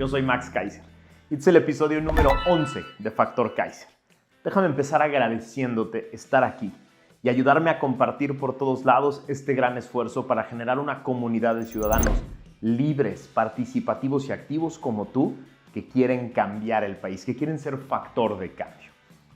soy Max Kaiser. Este es el episodio número 11 de Factor Kaiser. Déjame empezar agradeciéndote estar aquí y ayudarme a compartir por todos lados este gran esfuerzo para generar una comunidad de ciudadanos libres, participativos y activos como tú que quieren cambiar el país, que quieren ser factor de cambio.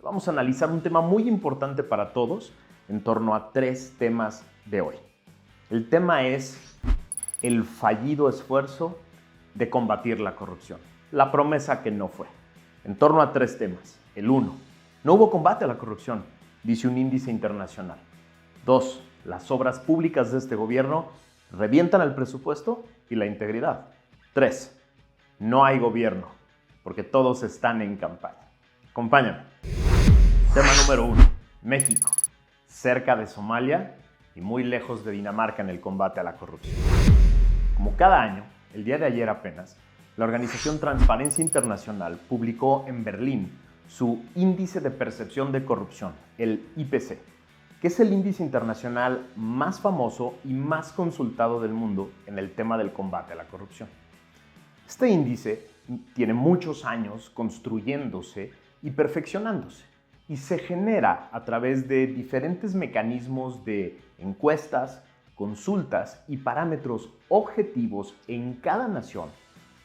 Vamos a analizar un tema muy importante para todos en torno a 3 temas de hoy. El tema es el fallido esfuerzo de combatir la corrupción, la promesa que no fue. En torno a 3 temas. El 1, no hubo combate a la corrupción, dice un índice internacional. 2, las obras públicas de este gobierno revientan el presupuesto y la integridad. 3, no hay gobierno, porque todos están en campaña. Acompáñame. Tema número 1, México, cerca de Somalia y muy lejos de Dinamarca en el combate a la corrupción. Como cada año, el día de ayer apenas, la organización Transparencia Internacional publicó en Berlín su Índice de Percepción de Corrupción, el IPC, que es el índice internacional más famoso y más consultado del mundo en el tema del combate a la corrupción. Este índice tiene muchos años construyéndose y perfeccionándose y se genera a través de diferentes mecanismos de encuestas, consultas y parámetros objetivos en cada nación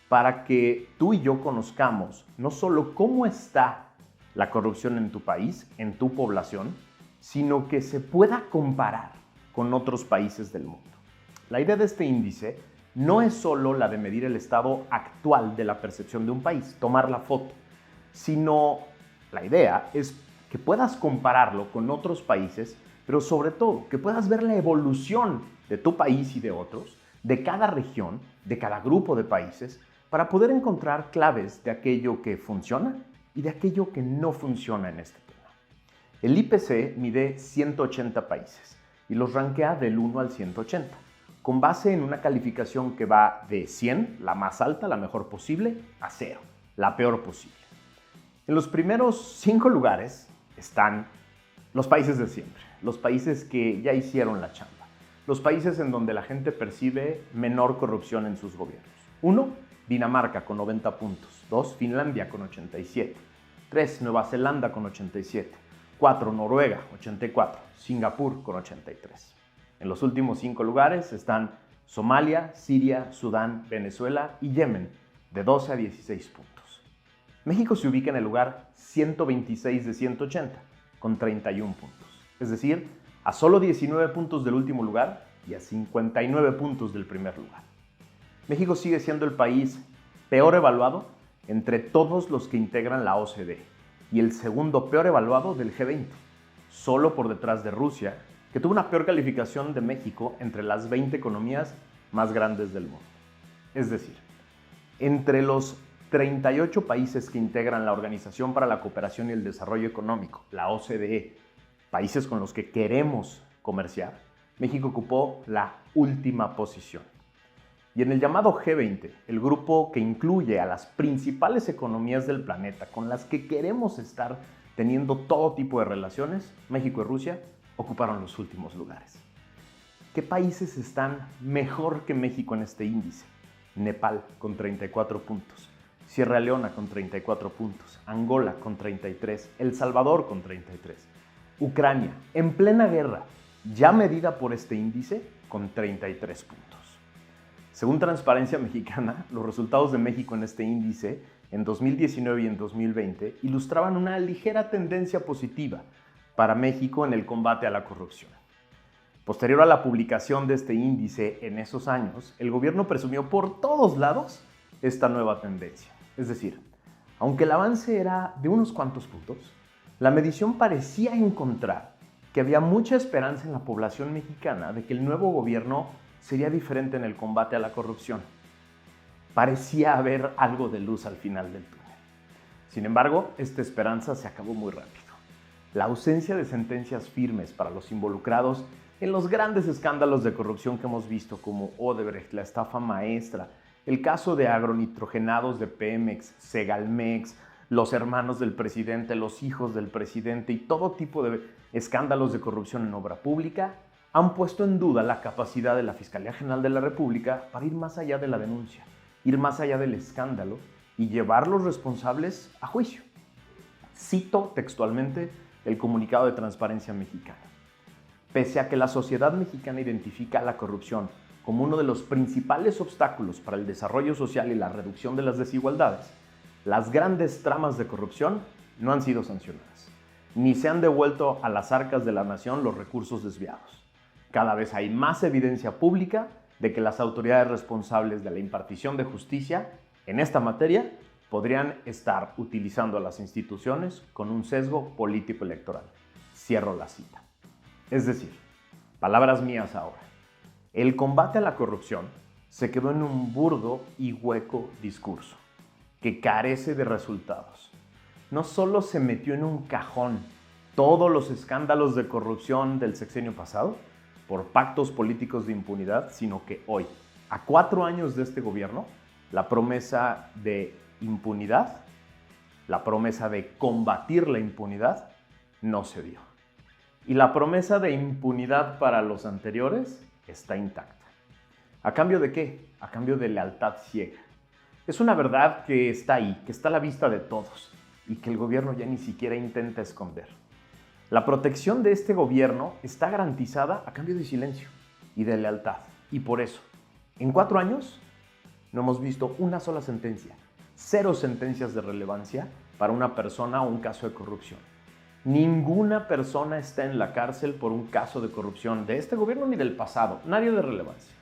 para que tú y yo conozcamos no solo cómo está la corrupción en tu país, en tu población, sino que se pueda comparar con otros países del mundo. La idea de este índice no es solo la de medir el estado actual de la percepción de un país, tomar la foto, sino la idea es que puedas compararlo con otros países, pero sobre todo que puedas ver la evolución de tu país y de otros, de cada región, de cada grupo de países, para poder encontrar claves de aquello que funciona y de aquello que no funciona en este tema. El IPC mide 180 países y los rankea del 1 al 180, con base en una calificación que va de 100, la más alta, la mejor posible, a 0, la peor posible. En los primeros 5 lugares están los países de siempre, los países que ya hicieron la chamba, los países en donde la gente percibe menor corrupción en sus gobiernos. 1, Dinamarca con 90 puntos. 2, Finlandia con 87. 3, Nueva Zelanda con 87. 4, Noruega, 84. Singapur con 83. En los últimos 5 lugares están Somalia, Siria, Sudán, Venezuela y Yemen, de 12 a 16 puntos. México se ubica en el lugar 126 de 180, con 31 puntos. Es decir, a solo 19 puntos del último lugar y a 59 puntos del primer lugar. México sigue siendo el país peor evaluado entre todos los que integran la OCDE y el segundo peor evaluado del G20, solo por detrás de Rusia, que tuvo una peor calificación de México entre las 20 economías más grandes del mundo. Es decir, entre los 38 países que integran la Organización para la Cooperación y el Desarrollo Económico, la OCDE, países con los que queremos comerciar, México ocupó la última posición. Y en el llamado G20, el grupo que incluye a las principales economías del planeta con las que queremos estar teniendo todo tipo de relaciones, México y Rusia ocuparon los últimos lugares. ¿Qué países están mejor que México en este índice? Nepal con 34 puntos. Sierra Leona con 34 puntos, Angola con 33, El Salvador con 33, Ucrania, en plena guerra, ya medida por este índice, con 33 puntos. Según Transparencia Mexicana, los resultados de México en este índice en 2019 y en 2020 ilustraban una ligera tendencia positiva para México en el combate a la corrupción. Posterior a la publicación de este índice en esos años, el gobierno presumió por todos lados esta nueva tendencia. Es decir, aunque el avance era de unos cuantos puntos, la medición parecía encontrar que había mucha esperanza en la población mexicana de que el nuevo gobierno sería diferente en el combate a la corrupción. Parecía haber algo de luz al final del túnel. Sin embargo, esta esperanza se acabó muy rápido. La ausencia de sentencias firmes para los involucrados en los grandes escándalos de corrupción que hemos visto como Odebrecht, la estafa maestra, el caso de agronitrogenados de Pemex, Segalmex, los hermanos del presidente, los hijos del presidente y todo tipo de escándalos de corrupción en obra pública, han puesto en duda la capacidad de la Fiscalía General de la República para ir más allá de la denuncia ir más allá del escándalo y llevar los responsables a juicio. Cito textualmente el comunicado de Transparencia Mexicana. Pese a que la sociedad mexicana identifica la corrupción como uno de los principales obstáculos para el desarrollo social y la reducción de las desigualdades, las grandes tramas de corrupción no han sido sancionadas, ni se han devuelto a las arcas de la nación los recursos desviados. Cada vez hay más evidencia pública de que las autoridades responsables de la impartición de justicia en esta materia podrían estar utilizando a las instituciones con un sesgo político-electoral. Cierro la cita. Es decir, palabras mías ahora, el combate a la corrupción se quedó en un burdo y hueco discurso que carece de resultados. No solo se metió en un cajón todos los escándalos de corrupción del sexenio pasado por pactos políticos de impunidad, sino que hoy, a 4 años de este gobierno, la promesa de impunidad, la promesa de combatir la impunidad, no se dio. Y la promesa de impunidad para los anteriores está intacta. ¿A cambio de qué? A cambio de lealtad ciega. Es una verdad que está ahí, que está a la vista de todos y que el gobierno ya ni siquiera intenta esconder. La protección de este gobierno está garantizada a cambio de silencio y de lealtad. Y por eso, en 4 años, no hemos visto una sola sentencia, 0 sentencias de relevancia para una persona o un caso de corrupción. Ninguna persona está en la cárcel por un caso de corrupción de este gobierno ni del pasado, nadie de relevancia.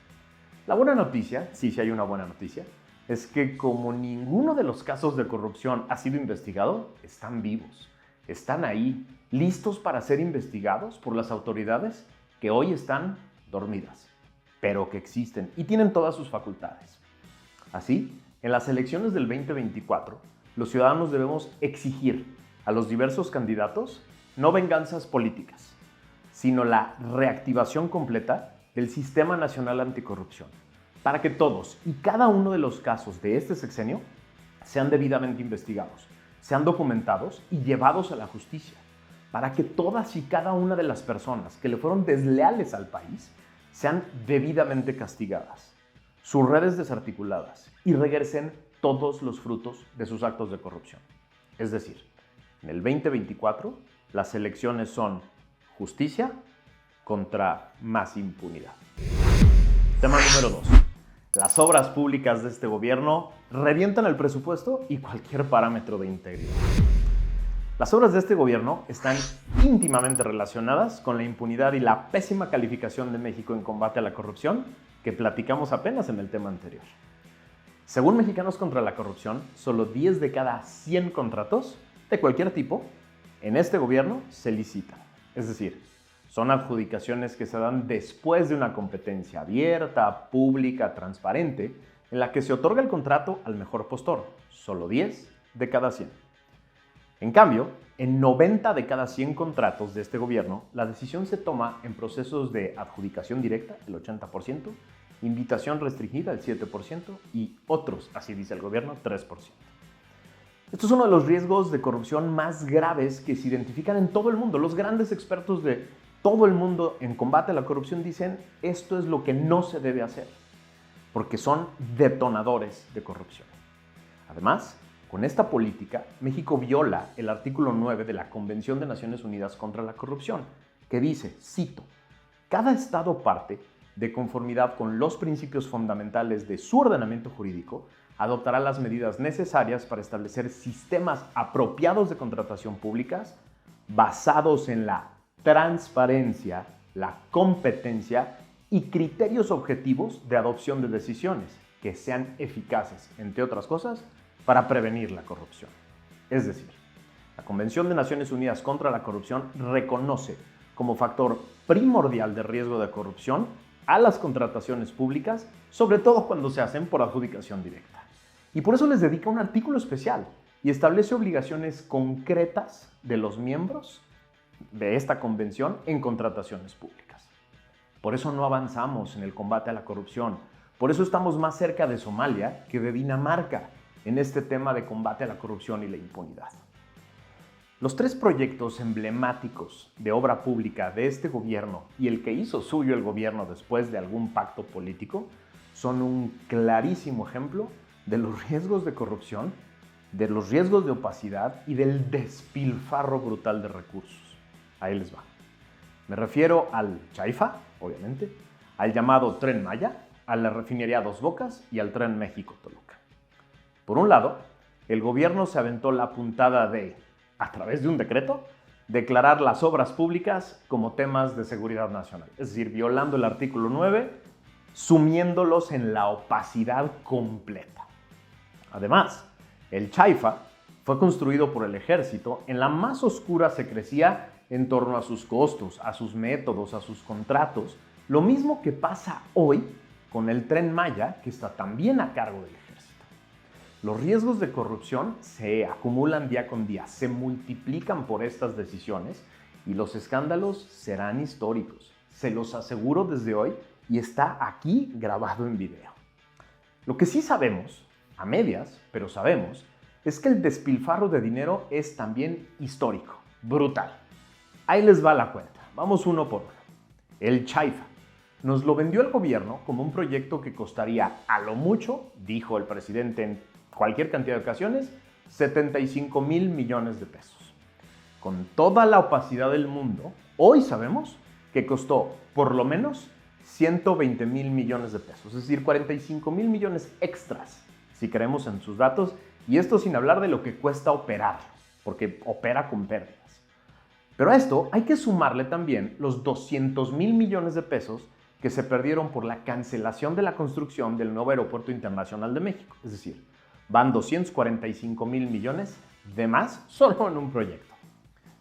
La buena noticia, sí hay una buena noticia, es que como ninguno de los casos de corrupción ha sido investigado, están vivos, están ahí, listos para ser investigados por las autoridades que hoy están dormidas, pero que existen y tienen todas sus facultades. Así, en las elecciones del 2024, los ciudadanos debemos exigir a los diversos candidatos no venganzas políticas, sino la reactivación completa del Sistema Nacional Anticorrupción, para que todos y cada uno de los casos de este sexenio sean debidamente investigados, sean documentados y llevados a la justicia, para que todas y cada una de las personas que le fueron desleales al país sean debidamente castigadas, sus redes desarticuladas y regresen todos los frutos de sus actos de corrupción. Es decir, en el 2024, las elecciones son justicia contra más impunidad. Tema número 2. Las obras públicas de este gobierno revientan el presupuesto y cualquier parámetro de integridad. Las obras de este gobierno están íntimamente relacionadas con la impunidad y la pésima calificación de México en combate a la corrupción que platicamos apenas en el tema anterior. Según Mexicanos contra la Corrupción, solo 10 de cada 100 contratos de cualquier tipo en este gobierno se licitan. Es decir, son adjudicaciones que se dan después de una competencia abierta, pública, transparente, en la que se otorga el contrato al mejor postor, solo 10 de cada 100. En cambio, en 90 de cada 100 contratos de este gobierno, la decisión se toma en procesos de adjudicación directa, el 80%, invitación restringida, el 7%, y otros, así dice el gobierno, 3%. Esto es uno de los riesgos de corrupción más graves que se identifican en todo el mundo. Los grandes expertos de todo el mundo en combate a la corrupción dicen esto es lo que no se debe hacer, porque son detonadores de corrupción. Además, con esta política, México viola el artículo 9 de la Convención de Naciones Unidas contra la Corrupción, que dice, cito, cada Estado parte, de conformidad con los principios fundamentales de su ordenamiento jurídico, adoptará las medidas necesarias para establecer sistemas apropiados de contratación públicas basados en la transparencia, la competencia y criterios objetivos de adopción de decisiones que sean eficaces, entre otras cosas, para prevenir la corrupción. Es decir, la Convención de Naciones Unidas contra la Corrupción reconoce como factor primordial de riesgo de corrupción a las contrataciones públicas, sobre todo cuando se hacen por adjudicación directa. Y por eso les dedica un artículo especial y establece obligaciones concretas de los miembros de esta convención en contrataciones públicas. Por eso no avanzamos en el combate a la corrupción. Por eso estamos más cerca de Somalia que de Dinamarca en este tema de combate a la corrupción y la impunidad. Los 3 proyectos emblemáticos de obra pública de este gobierno y el que hizo suyo el gobierno después de algún pacto político son un clarísimo ejemplo de los riesgos de corrupción, de los riesgos de opacidad y del despilfarro brutal de recursos. Ahí les va. Me refiero al Chaifa, obviamente, al llamado Tren Maya, a la refinería Dos Bocas y al Tren México-Toluca. Por un lado, el gobierno se aventó la puntada de, a través de un decreto, declarar las obras públicas como temas de seguridad nacional, es decir, violando el artículo 9, sumiéndolos en la opacidad completa. Además, el Chaifa fue construido por el ejército en la más oscura secrecía en torno a sus costos, a sus métodos, a sus contratos, lo mismo que pasa hoy con el Tren Maya, que está también a cargo del ejército. Los riesgos de corrupción se acumulan día con día, se multiplican por estas decisiones y los escándalos serán históricos. Se los aseguro desde hoy y está aquí grabado en video. Lo que sí sabemos, a medias, pero sabemos, es que el despilfarro de dinero es también histórico, brutal. Ahí les va la cuenta, vamos uno por uno. El Chaifa nos lo vendió el gobierno como un proyecto que costaría a lo mucho, dijo el presidente en cualquier cantidad de ocasiones, 75,000 millones de pesos. Con toda la opacidad del mundo, hoy sabemos que costó por lo menos 120,000 millones de pesos, es decir, 45,000 millones extras, si creemos en sus datos, y esto sin hablar de lo que cuesta operarlo, porque opera con pérdidas. Pero a esto hay que sumarle también los 200,000 millones de pesos que se perdieron por la cancelación de la construcción del nuevo Aeropuerto Internacional de México. Es decir, van 245,000 millones de más solo en un proyecto.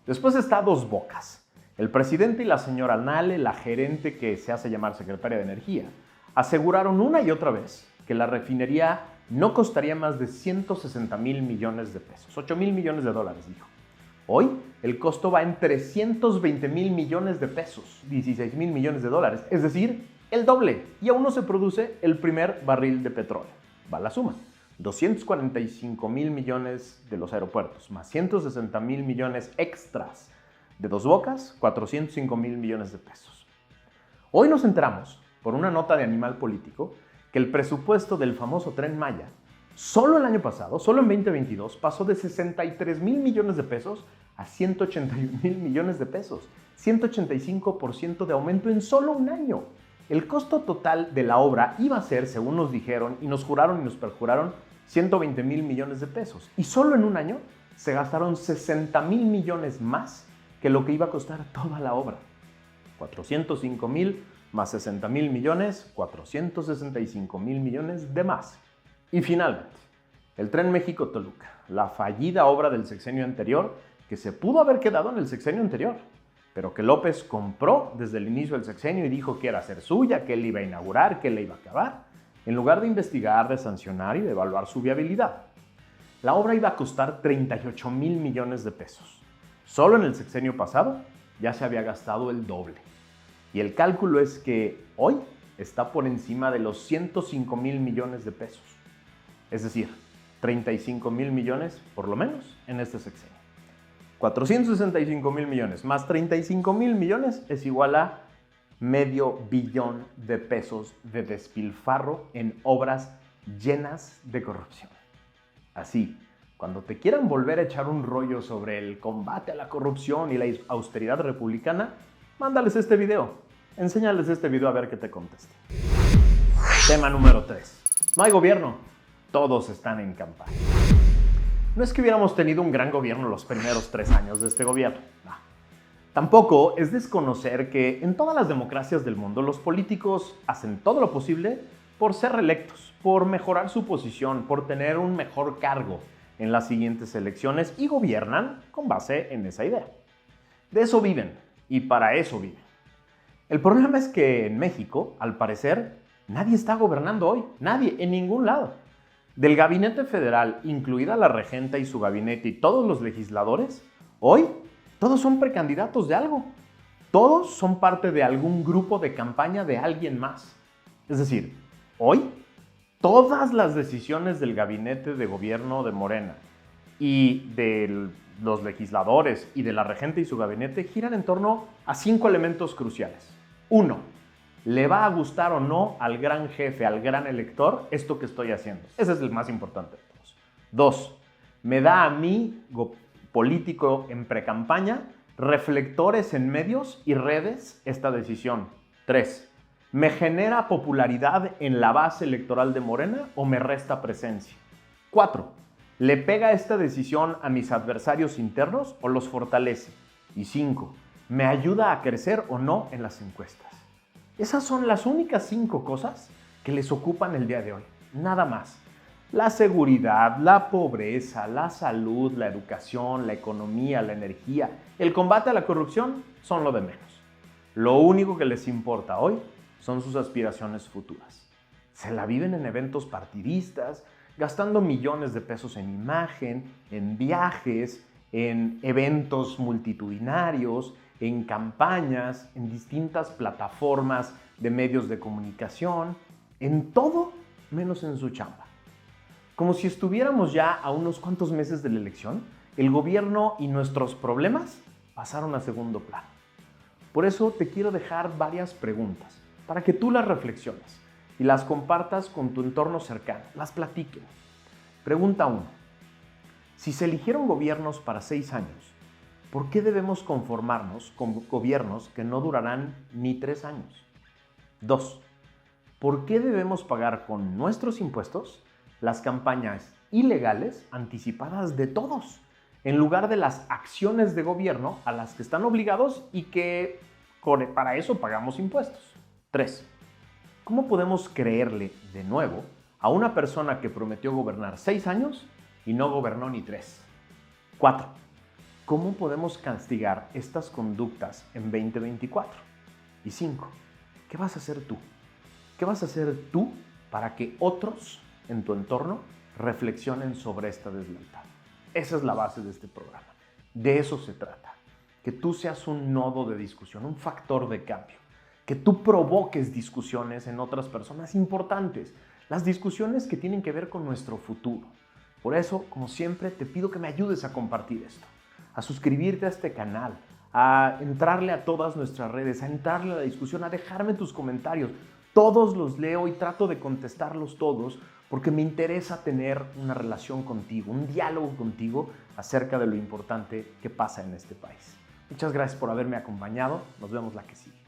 Después está Dos Bocas. El presidente y la señora Nale, la gerente que se hace llamar secretaria de Energía, aseguraron una y otra vez que la refinería no costaría más de 160,000 millones de pesos, 8,000 millones de dólares, dijo. Hoy, el costo va en 320,000 millones de pesos, 16,000 millones de dólares, es decir, el doble, y aún no se produce el primer barril de petróleo. Va la suma, 245,000 millones de los aeropuertos, más 160,000 millones extras de Dos Bocas, 405,000 millones de pesos. Hoy nos enteramos, por una nota de Animal Político, que el presupuesto del famoso Tren Maya, solo el año pasado, solo en 2022, pasó de 63,000 millones de pesos a 181,000 millones de pesos. 185% de aumento en solo un año. El costo total de la obra iba a ser, según nos dijeron y nos juraron y nos perjuraron, 120,000 millones de pesos. Y solo en un año se gastaron 60,000 millones más que lo que iba a costar toda la obra. 405,000 más 60,000 millones, 465,000 millones de más. Y finalmente, el Tren México-Toluca, la fallida obra del sexenio anterior que se pudo haber quedado en el sexenio anterior, pero que López compró desde el inicio del sexenio y dijo que era ser suya, que él iba a inaugurar, que él la iba a acabar, en lugar de investigar, de sancionar y de evaluar su viabilidad. La obra iba a costar 38,000 millones de pesos. Solo en el sexenio pasado ya se había gastado el doble. Y el cálculo es que hoy está por encima de los 105,000 millones de pesos. Es decir, 35,000 millones por lo menos en este sexenio. 465,000 millones más 35,000 millones es igual a $500 millones de pesos de despilfarro en obras llenas de corrupción. Así, cuando te quieran volver a echar un rollo sobre el combate a la corrupción y la austeridad republicana, mándales este video. Enséñales este video a ver qué te conteste. Tema número 3. No hay gobierno. Todos están en campaña. No es que hubiéramos tenido un gran gobierno los primeros 3 años de este gobierno. No. Tampoco es desconocer que en todas las democracias del mundo los políticos hacen todo lo posible por ser reelectos, por mejorar su posición, por tener un mejor cargo en las siguientes elecciones y gobiernan con base en esa idea. De eso viven y para eso viven. El problema es que en México, al parecer, nadie está gobernando hoy. Nadie, en ningún lado. Del gabinete federal, incluida la regenta y su gabinete y todos los legisladores, hoy todos son precandidatos de algo. Todos son parte de algún grupo de campaña de alguien más. Es decir, hoy todas las decisiones del gabinete de gobierno de Morena y de los legisladores y de la regente y su gabinete giran en torno a 5 elementos cruciales. 1. ¿Le va a gustar o no al gran jefe, al gran elector, esto que estoy haciendo? Ese es el más importante de todos. 2. ¿Me da a mí, político en precampaña, reflectores en medios y redes esta decisión? 3. ¿Me genera popularidad en la base electoral de Morena o me resta presencia? 4. ¿Le pega esta decisión a mis adversarios internos o los fortalece? Y 5. ¿Me ayuda a crecer o no en las encuestas? Esas son las únicas 5 cosas que les ocupan el día de hoy. Nada más. La seguridad, la pobreza, la salud, la educación, la economía, la energía, el combate a la corrupción son lo de menos. Lo único que les importa hoy son sus aspiraciones futuras. Se la viven en eventos partidistas, gastando millones de pesos en imagen, en viajes, en eventos multitudinarios, en campañas, en distintas plataformas de medios de comunicación, en todo menos en su chamba. Como si estuviéramos ya a unos cuantos meses de la elección, el gobierno y nuestros problemas pasaron a segundo plano. Por eso te quiero dejar varias preguntas para que tú las reflexiones y las compartas con tu entorno cercano, las platiquen. Pregunta 1. Si se eligieron gobiernos para 6 años, ¿por qué debemos conformarnos con gobiernos que no durarán ni 3 años? 2. ¿Por qué debemos pagar con nuestros impuestos las campañas ilegales anticipadas de todos, en lugar de las acciones de gobierno a las que están obligados y que para eso pagamos impuestos? 3. ¿Cómo podemos creerle de nuevo a una persona que prometió gobernar 6 años y no gobernó ni 3? 4. ¿Cómo podemos castigar estas conductas en 2024? Y 5. ¿Qué vas a hacer tú? ¿Qué vas a hacer tú para que otros en tu entorno reflexionen sobre esta deslealtad? Esa es la base de este programa. De eso se trata. Que tú seas un nodo de discusión, un factor de cambio. Que tú provoques discusiones en otras personas importantes. Las discusiones que tienen que ver con nuestro futuro. Por eso, como siempre, te pido que me ayudes a compartir esto, a suscribirte a este canal, a entrarle a todas nuestras redes, a entrarle a la discusión, a dejarme tus comentarios. Todos los leo y trato de contestarlos todos porque me interesa tener una relación contigo, un diálogo contigo acerca de lo importante que pasa en este país. Muchas gracias por haberme acompañado. Nos vemos la que sigue.